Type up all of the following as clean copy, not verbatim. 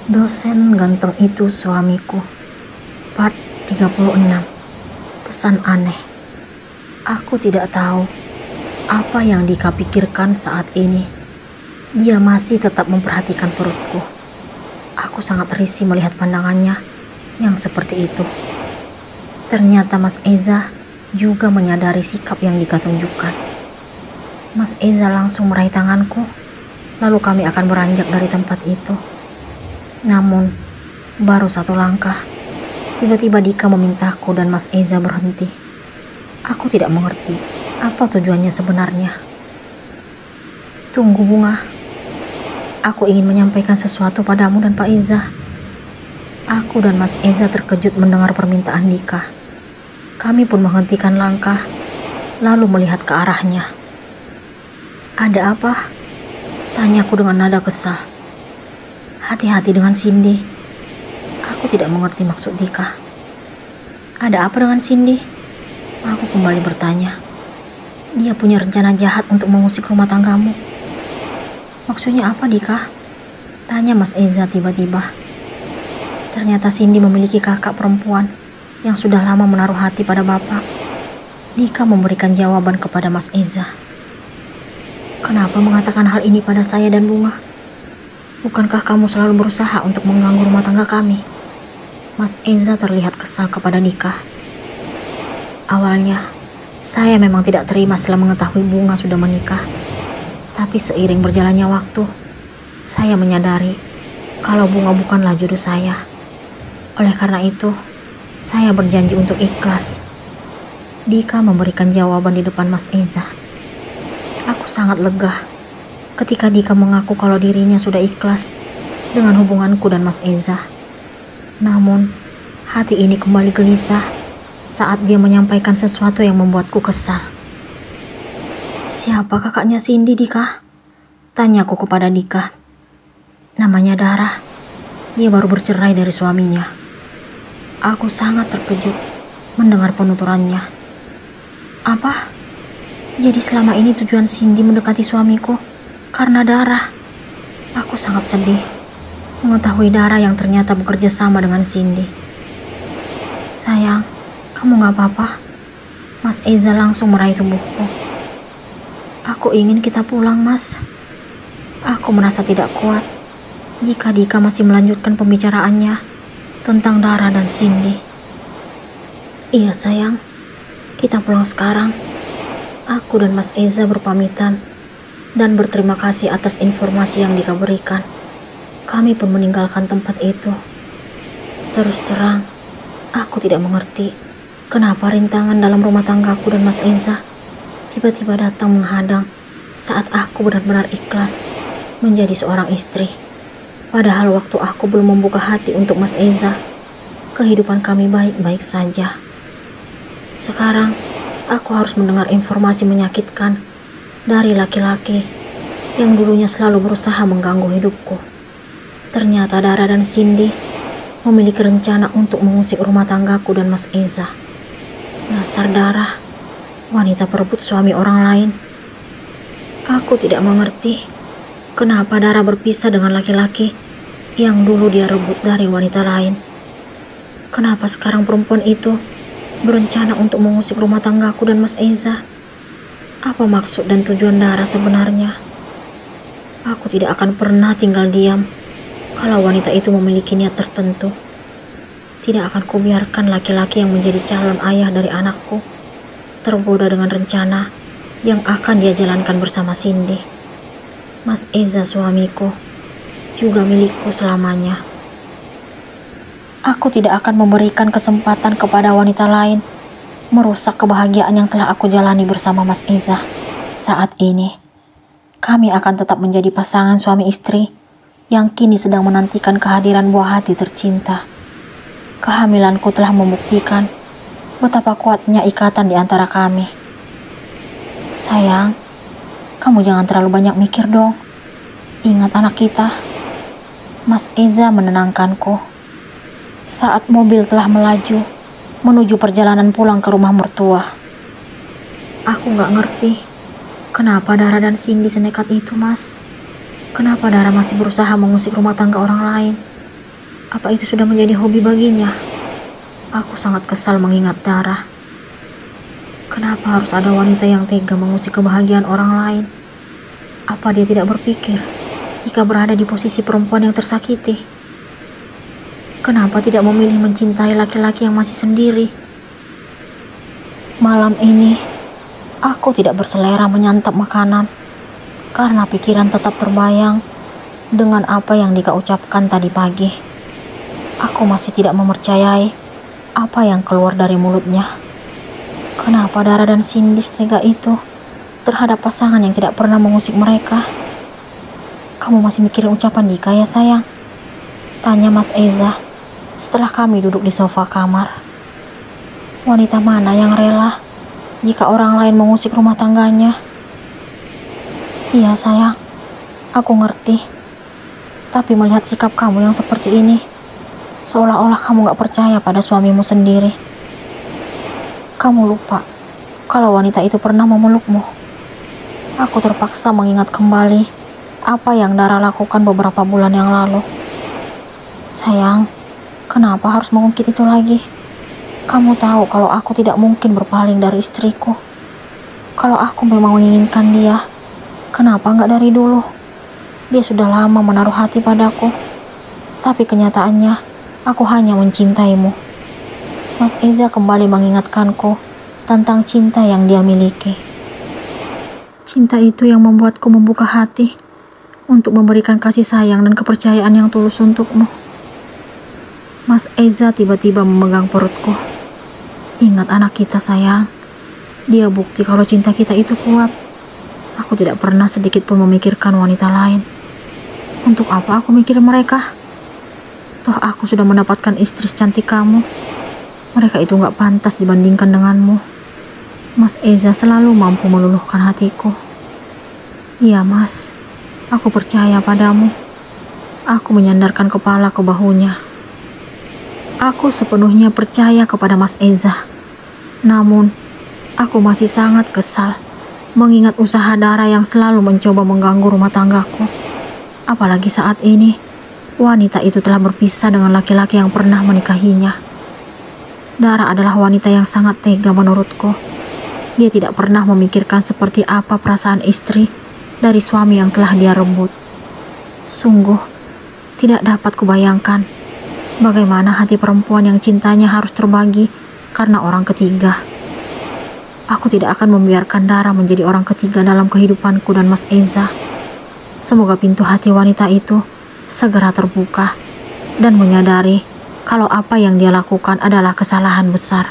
Dosen ganteng itu suamiku. Part 36. Pesan aneh. Aku tidak tahu apa yang Dika pikirkan saat ini. Dia masih tetap memperhatikan perutku. Aku sangat risih melihat pandangannya yang seperti itu. Ternyata Mas Eza juga menyadari sikap yang Dika tunjukkan. Mas Eza langsung meraih tanganku, lalu kami akan beranjak dari tempat itu. Namun, baru satu langkah, tiba-tiba Dika memintaku dan Mas Eza berhenti. Aku tidak mengerti apa tujuannya sebenarnya. Tunggu Bunga, aku ingin menyampaikan sesuatu padamu dan Pak Eza. Aku dan Mas Eza terkejut mendengar permintaan Dika. Kami pun menghentikan langkah, lalu melihat ke arahnya. Ada apa? Tanyaku dengan nada kesal. Hati-hati dengan Cindy. Aku tidak mengerti maksud Dika. Ada apa dengan Cindy? Aku kembali bertanya. Dia punya rencana jahat untuk mengusik rumah tanggamu. Maksudnya apa Dika? Tanya Mas Eza tiba-tiba. Ternyata Cindy memiliki kakak perempuan yang sudah lama menaruh hati pada bapak. Dika memberikan jawaban kepada Mas Eza. Kenapa mengatakan hal ini pada saya dan Bunga? Bukankah kamu selalu berusaha untuk mengganggu rumah tangga kami? Mas Eza terlihat kesal kepada Dika. Awalnya, saya memang tidak terima setelah mengetahui Bunga sudah menikah. Tapi seiring berjalannya waktu, saya menyadari kalau Bunga bukanlah jodoh saya. Oleh karena itu, saya berjanji untuk ikhlas. Dika memberikan jawaban di depan Mas Eza. Aku sangat lega ketika Dika mengaku kalau dirinya sudah ikhlas dengan hubunganku dan Mas Eza. Namun, hati ini kembali gelisah saat dia menyampaikan sesuatu yang membuatku kesal. Siapa kakaknya Cindy, Dika? Tanyaku kepada Dika. Namanya Dara. Dia baru bercerai dari suaminya. Aku sangat terkejut mendengar penuturannya. Apa? Jadi selama ini tujuan Cindy mendekati suamiku karena Dara. Aku sangat sedih mengetahui Dara yang ternyata bekerja sama dengan Cindy. Sayang, kamu gak apa-apa? Mas Eza langsung meraih tubuhku. Aku ingin kita pulang, Mas. Aku merasa tidak kuat jika Dika masih melanjutkan pembicaraannya tentang Dara dan Cindy. Iya sayang, kita pulang sekarang. Aku dan Mas Eza berpamitan dan berterima kasih atas informasi yang Dika berikan. Kami pun meninggalkan tempat itu. Terus terang, aku tidak mengerti kenapa rintangan dalam rumah tanggaku dan Mas Eza tiba-tiba datang menghadang saat aku benar-benar ikhlas menjadi seorang istri. Padahal waktu aku belum membuka hati untuk Mas Eza, kehidupan kami baik-baik saja. Sekarang, aku harus mendengar informasi menyakitkan dari laki-laki yang dulunya selalu berusaha mengganggu hidupku. Ternyata Dara dan Cindy memiliki rencana untuk mengusik rumah tanggaku dan Mas Eza. Dasar Dara, wanita perebut suami orang lain. Aku tidak mengerti kenapa Dara berpisah dengan laki-laki yang dulu dia rebut dari wanita lain. Kenapa sekarang perempuan itu berencana untuk mengusik rumah tanggaku dan Mas Eza? Apa maksud dan tujuan Dara sebenarnya? Aku tidak akan pernah tinggal diam kalau wanita itu memiliki niat tertentu. Tidak akan kubiarkan laki-laki yang menjadi calon ayah dari anakku tergoda dengan rencana yang akan dia jalankan bersama Cindy. Mas Eza suamiku juga milikku selamanya. Aku tidak akan memberikan kesempatan kepada wanita lain merusak kebahagiaan yang telah aku jalani bersama Mas Eza. Saat ini, kami akan tetap menjadi pasangan suami istri yang kini sedang menantikan kehadiran buah hati tercinta. Kehamilanku telah membuktikan betapa kuatnya ikatan di antara kami. Sayang, kamu jangan terlalu banyak mikir dong. Ingat anak kita. Mas Eza menenangkanku. Saat mobil telah melaju menuju perjalanan pulang ke rumah mertua. Aku gak ngerti kenapa Dara dan Cindy senekat itu, Mas. Kenapa Dara masih berusaha mengusik rumah tangga orang lain? Apa itu sudah menjadi hobi baginya? Aku sangat kesal mengingat Dara. Kenapa harus ada wanita yang tega mengusik kebahagiaan orang lain? Apa dia tidak berpikir jika berada di posisi perempuan yang tersakiti? Kenapa tidak memilih mencintai laki-laki yang masih sendiri? Malam ini, aku tidak berselera menyantap makanan karena pikiran tetap terbayang dengan apa yang Dika ucapkan tadi pagi. Aku masih tidak mempercayai apa yang keluar dari mulutnya. Kenapa Dara dan Cindy tega itu terhadap pasangan yang tidak pernah mengusik mereka? Kamu masih mikirin ucapan Dika ya sayang? Tanya Mas Eza setelah kami duduk di sofa kamar. Wanita mana yang rela jika orang lain mengusik rumah tangganya? Iya sayang, aku ngerti. Tapi melihat sikap kamu yang seperti ini, seolah-olah kamu gak percaya pada suamimu sendiri. Kamu lupa kalau wanita itu pernah memelukmu. Aku terpaksa mengingat kembali apa yang Dara lakukan beberapa bulan yang lalu. Sayang, kenapa harus mengungkit itu lagi? Kamu tahu kalau aku tidak mungkin berpaling dari istriku. Kalau aku memang menginginkan dia, kenapa nggak dari dulu? Dia sudah lama menaruh hati padaku. Tapi kenyataannya, aku hanya mencintaimu. Mas Eza kembali mengingatkanku tentang cinta yang dia miliki. Cinta itu yang membuatku membuka hati untuk memberikan kasih sayang dan kepercayaan yang tulus untukmu. Mas Eza tiba-tiba memegang perutku. Ingat anak kita sayang. Dia bukti kalau cinta kita itu kuat. Aku tidak pernah sedikit pun memikirkan wanita lain. Untuk apa aku mikir mereka? Toh aku sudah mendapatkan istri secantik kamu. Mereka itu gak pantas dibandingkan denganmu. Mas Eza selalu mampu meluluhkan hatiku. Iya mas, aku percaya padamu. Aku menyandarkan kepala ke bahunya. Aku sepenuhnya percaya kepada Mas Eza. Namun, aku masih sangat kesal mengingat usaha Dara yang selalu mencoba mengganggu rumah tanggaku. Apalagi saat ini, wanita itu telah berpisah dengan laki-laki yang pernah menikahinya. Dara adalah wanita yang sangat tega menurutku. Dia tidak pernah memikirkan seperti apa perasaan istri dari suami yang telah dia rebut. Sungguh, tidak dapat kubayangkan bagaimana hati perempuan yang cintanya harus terbagi karena orang ketiga. Aku tidak akan membiarkan Dara menjadi orang ketiga dalam kehidupanku dan Mas Eza. Semoga pintu hati wanita itu segera terbuka dan menyadari kalau apa yang dia lakukan adalah kesalahan besar.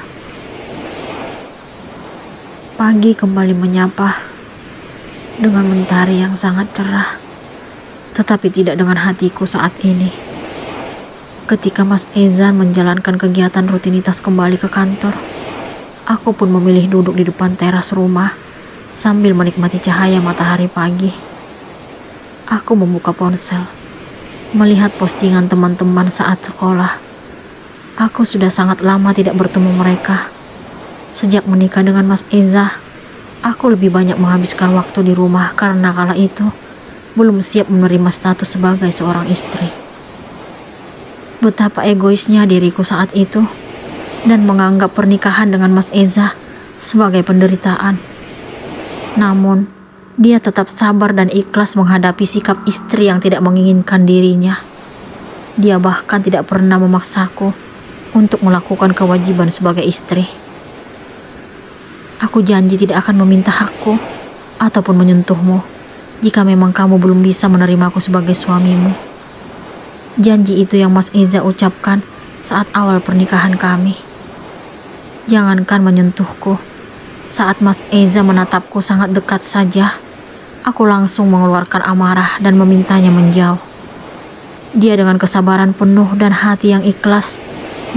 Pagi kembali menyapa dengan mentari yang sangat cerah, tetapi tidak dengan hatiku saat ini. Ketika Mas Eza menjalankan kegiatan rutinitas kembali ke kantor, aku pun memilih duduk di depan teras rumah sambil menikmati cahaya matahari pagi. Aku membuka ponsel, melihat postingan teman-teman saat sekolah. Aku sudah sangat lama tidak bertemu mereka. Sejak menikah dengan Mas Eza, aku lebih banyak menghabiskan waktu di rumah karena kala itu belum siap menerima status sebagai seorang istri. Betapa egoisnya diriku saat itu dan menganggap pernikahan dengan Mas Eza sebagai penderitaan. Namun, dia tetap sabar dan ikhlas menghadapi sikap istri yang tidak menginginkan dirinya. Dia bahkan tidak pernah memaksaku untuk melakukan kewajiban sebagai istri. Aku janji tidak akan meminta hakku ataupun menyentuhmu jika memang kamu belum bisa menerimaku sebagai suamimu. Janji itu yang Mas Eza ucapkan saat awal pernikahan kami. Jangankan menyentuhku, saat Mas Eza menatapku sangat dekat saja, aku langsung mengeluarkan amarah dan memintanya menjauh. Dia dengan kesabaran penuh dan hati yang ikhlas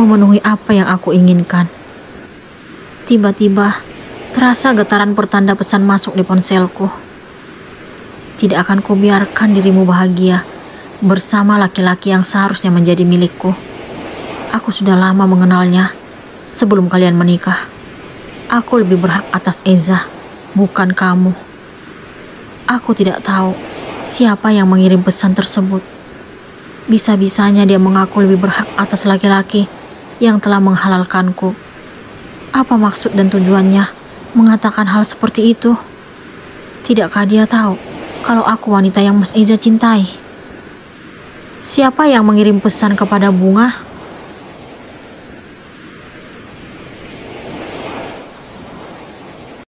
memenuhi apa yang aku inginkan. Tiba-tiba, terasa getaran pertanda pesan masuk di ponselku. Tidak akan kubiarkan dirimu bahagia bersama laki-laki yang seharusnya menjadi milikku. Aku sudah lama mengenalnya sebelum kalian menikah. Aku lebih berhak atas Eza, bukan kamu. Aku tidak tahu siapa yang mengirim pesan tersebut. Bisa-bisanya dia mengaku lebih berhak atas laki-laki yang telah menghalalkanku. Apa maksud dan tujuannya mengatakan hal seperti itu? Tidakkah dia tahu kalau aku wanita yang Mas Eza cintai? Siapa yang mengirim pesan kepada Bunga?